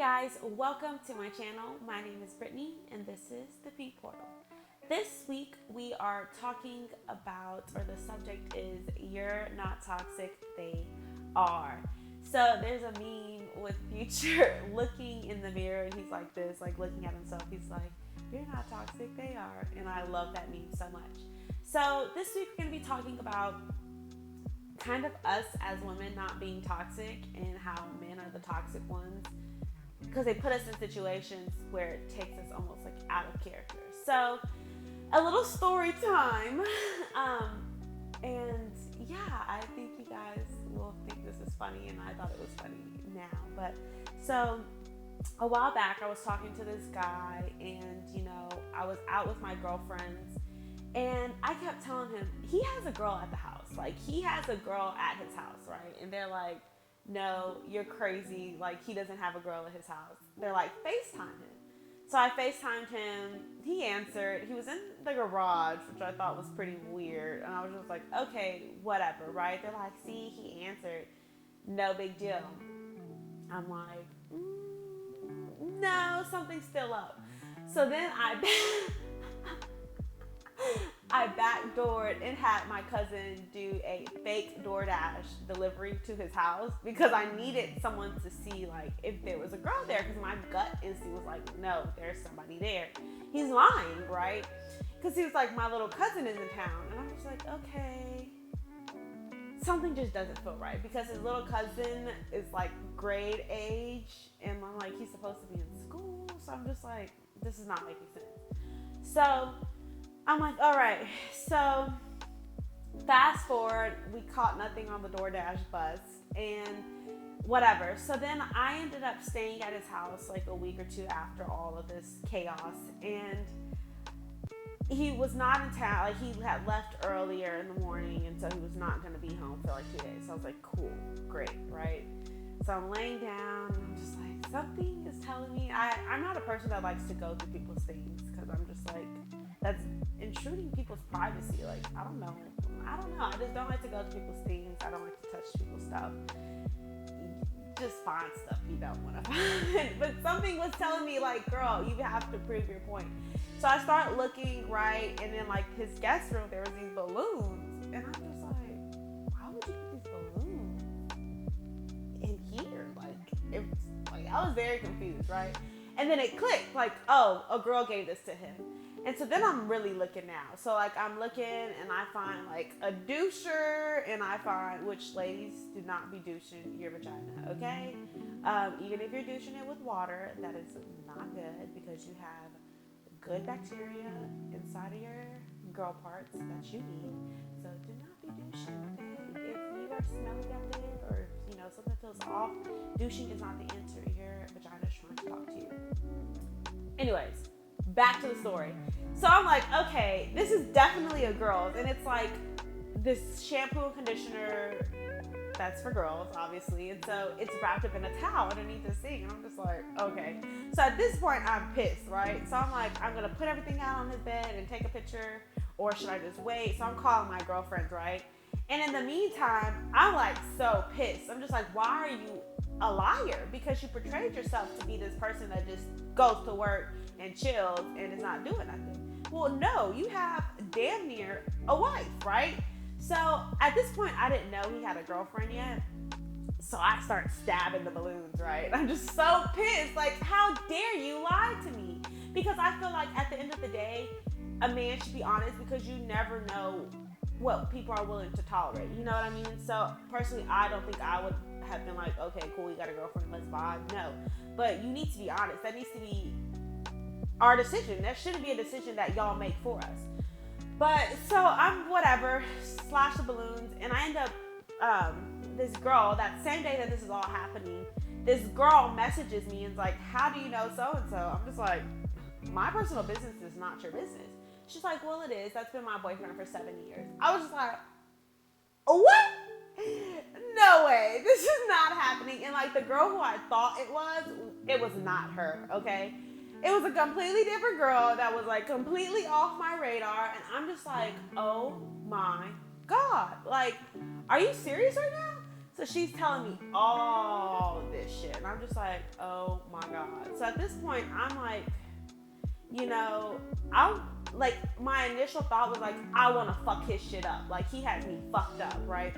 guys, welcome to my channel. My name is Brittany and this is the P Portal. This week we are talking about, or the subject is, you're not toxic, they are. So there's a meme with Future looking in the mirror and he's like this, like looking at himself. He's like, you're not toxic, they are. And I love that meme so much. So this week we're going to be talking about kind of us as women not being toxic and how men are the toxic ones, because they put us in situations where it takes us almost like out of character. So a little story time. And yeah, I think you guys will think this is funny, and I thought it was funny now. But so a while back I was talking to this guy, and I was out with my girlfriends, and I kept telling him he has a girl at the house. Like, he has a girl at his house, right? And they're like, no, you're crazy. Like, he doesn't have a girl at his house. They're like, FaceTime him. So I FaceTimed him. He answered. He was in the garage, which I thought was pretty weird. And I was just like, okay, whatever, right? They're like, see, he answered. No big deal. I'm like, no, something's still up. So then I backdoored and had my cousin do a fake DoorDash delivery to his house because I needed someone to see, like, if there was a girl there, because my gut instinct was like, no, there's somebody there. He's lying, right? Because he was like, my little cousin is in town. And I'm just like, okay. Something just doesn't feel right because his little cousin is like grade age, and I'm like, he's supposed to be in school. So I'm just like, this is not making sense. So I'm like, all right. So fast forward, we caught nothing on the DoorDash bus and whatever. So then I ended up staying at his house like a week or two after all of this chaos, and he was not in town. Like, he had left earlier in the morning, and so he was not going to be home for like 2 days. So I was like, cool, great, right? So I'm laying down and I'm just like, something is telling me. I'm not a person that likes to go through people's things because I'm just like, that's intruding people's privacy. Like, I don't know. I just don't like to go to people's things. I don't like to touch people's stuff. Just find stuff you don't want to find. But something was telling me, like, girl, you have to prove your point. So I start looking, right, and then like his guest room, there was these balloons, and I'm just like, why would you put these balloons in here? Like, it's like, I was very confused, right? And then it clicked, like, oh, a girl gave this to him. And so then I'm really looking now. So like, I'm looking and I find like a doucher, and I find, which, ladies, do not be douching your vagina, okay? Even if you're douching it with water, that is not good because you have good bacteria inside of your girl parts that you need. So do not be douching, okay? If you are smelly out there, or something feels off, douching is not the answer. Your vagina is trying to talk to you. Anyways, back to the story. So I'm like, okay, this is definitely a girl's, and it's like this shampoo and conditioner that's for girls, obviously, and so it's wrapped up in a towel underneath this thing, and I'm just like, okay. So at this point, I'm pissed, right? So I'm like, I'm gonna put everything out on his bed and take a picture, or should I just wait? So I'm calling my girlfriends, right? And in the meantime, I'm like so pissed. I'm just like, why are you a liar? Because you portrayed yourself to be this person that just goes to work and chills and is not doing nothing. Well, no, you have damn near a wife, right? So at this point, I didn't know he had a girlfriend yet. So I start stabbing the balloons, right? I'm just so pissed. Like, how dare you lie to me? Because I feel like at the end of the day, a man should be honest, because you never know what people are willing to tolerate. You know what I mean? So personally, I don't think I would have been like, okay, cool, you got a girlfriend, let's vibe. No. But you need to be honest. That needs to be our decision. That shouldn't be a decision that y'all make for us. But so I'm whatever, slash the balloons, and I end up, this girl, that same day that this is all happening, this girl messages me and is like, how do you know so-and-so? I'm just like, my personal business is not your business. She's like, well, it is. That's been my boyfriend for 7 years. I was just like, what? No way. This is not happening. And like, the girl who I thought it was not her, okay? It was a completely different girl that was like completely off my radar. And I'm just like, oh my God. Like, are you serious right now? So she's telling me all this shit. And I'm just like, oh my God. So at this point, I'm like, you know, my initial thought was like, I want to fuck his shit up. Like, he has me fucked up, right?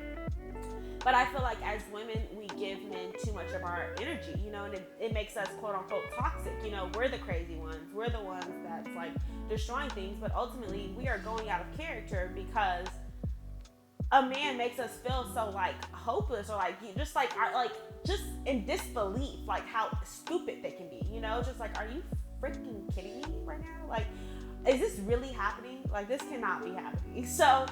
But I feel like as women, we give men too much of our energy, you know, and it makes us quote unquote toxic. You know, we're the crazy ones. We're the ones that's like destroying things. But ultimately, we are going out of character because a man makes us feel so like hopeless, or like just in disbelief, like how stupid they can be, you know, just like, are you freaking kidding me right now? Like, is this really happening? Like, this cannot be happening. So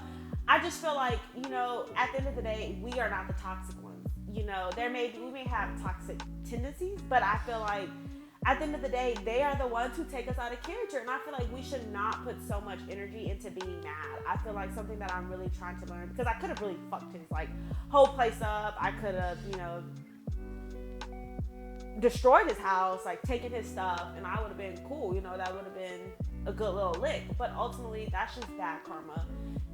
I just feel like, you know, at the end of the day, we are not the toxic ones. You know, we may have toxic tendencies, but I feel like at the end of the day, they are the ones who take us out of character. And I feel like we should not put so much energy into being mad. I feel like something that I'm really trying to learn, because I could have really fucked his like whole place up. I could have, you know, destroyed his house, like taken his stuff, and I would have been cool. You know, that would have been a good little lick. But ultimately, that's just bad karma.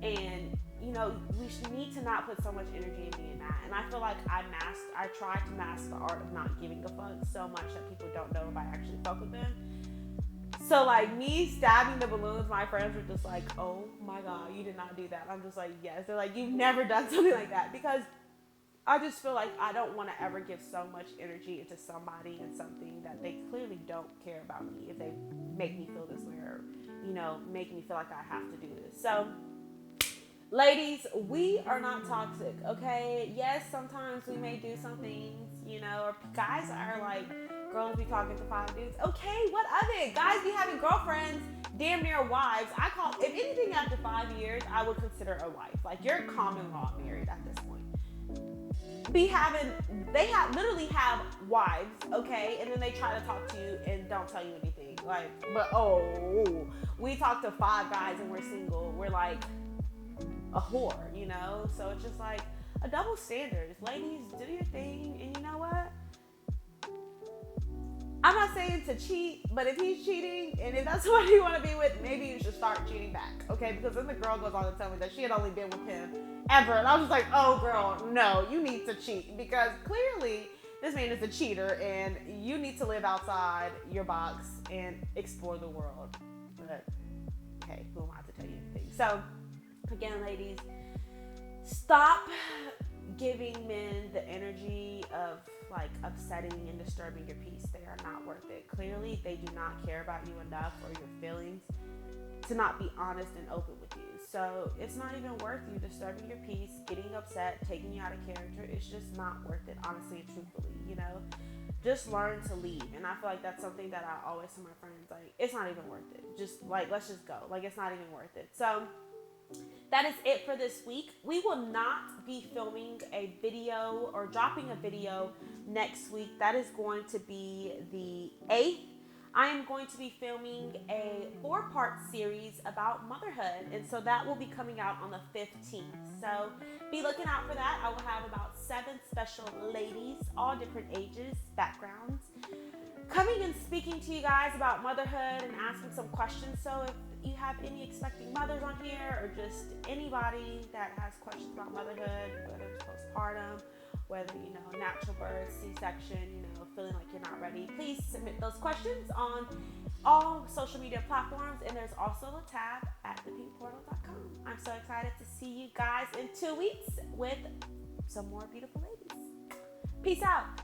And you know, we need to not put so much energy in being mad. And I feel like I try to mask the art of not giving a fuck so much that people don't know if I actually fuck with them. So like me stabbing the balloons, my friends were just like, oh my God, you did not do that. I'm just like, yes. They're like, you've never done something like that. Because I just feel like I don't want to ever give so much energy into somebody and something that they clearly don't care about me if they make me feel this way, or, you know, make me feel like I have to do this. So ladies, we are not toxic, okay? Yes, sometimes we may do some things, you know, or guys are like, girls be talking to 5 dudes. Okay, what of it? Guys be having girlfriends, damn near wives. If anything after 5 years, I would consider a wife. Like, you're common law married at this point. Literally have wives, okay? And then they try to talk to you and don't tell you anything. Like, but we talk to 5 guys and we're single. We're like a whore, you know? So it's just like a double standard. Ladies, do your thing, and you know what? I'm not saying to cheat, but if he's cheating and if that's what you want to be with, maybe you should start cheating back, okay? Because then the girl goes on to tell me that she had only been with him ever, and I was just like, oh girl, no, you need to cheat, because clearly this man is a cheater and you need to live outside your box and explore the world. But hey, who am I to tell you anything? So again, ladies, stop giving men the energy of like upsetting and disturbing your peace. They are not worth it. Clearly, they do not care about you enough or your feelings to not be honest and open with you. So it's not even worth you disturbing your peace, getting upset, taking you out of character. It's just not worth it, honestly and truthfully, you know? Just learn to leave. And I feel like that's something that I always tell my friends, like, it's not even worth it. Just like, let's just go. Like, it's not even worth it. So that is it for this week. We will not be filming a video or dropping a video next week. That is going to be the 8th. I am going to be filming a 4-part series about motherhood, and so that will be coming out on the 15th. So be looking out for that. I will have about 7 special ladies, all different ages, backgrounds, coming and speaking to you guys about motherhood and asking some questions. So if you have any expecting mothers on here, or just anybody that has questions about motherhood, whether it's postpartum, whether, you know, natural birth, C-section, you know, feeling like you're not ready, please submit those questions on all social media platforms. And there's also a tab at thepinkportal.com. I'm so excited to see you guys in 2 weeks with some more beautiful ladies. Peace out.